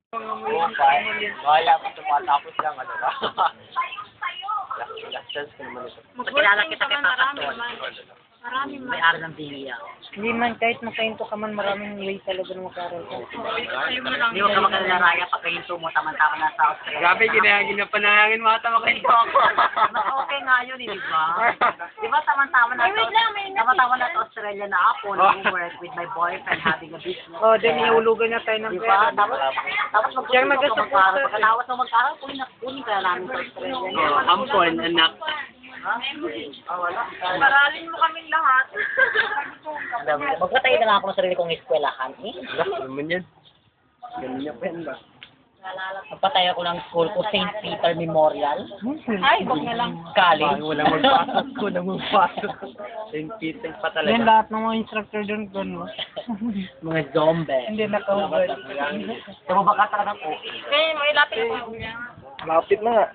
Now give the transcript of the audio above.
Wala pa tumatapos lang, ano ba? Last chance ko naman ito. Magkilala kita kay Papa Ton. Maraming May aral ng Bingya. Hindi man, kahit makahinto ka man, maraming way talaga na makaral ka. Hindi mo ka makalala Raya pag kahinto mo, tama-tama na sa Australia. Grabe, ginapanahangin mga tamakito ako. Okay nga yun, di ba? Di ba tama-tama na tama-tama na sa Australia na ako, nag-work with my boyfriend, having a business. Oh, then ihulugan na tayo ng Di ba? pera. Tapos magsusunod ka mag-aral. Pagkatapos mo mag-aral, kunin ka na namin sa Australia. Ampon, anak. Paralin mo kaming lahat. Magpatay na lang ako ng sarili kong eskwelahan. Ano naman yan? Ganun niya pa yan ba? Magpatay ako ng school ko, St. Peter Memorial. Ay, wag na lang. College. Walang magpasok ko, magpasok. St. Peter pa Yan, talaga. lahat ng mga instructor doon, gano'n. Mga zombie. Hindi nakahubad. Tumabaka talaga ng okay. Eh, may lapit mo. Lapit na nga.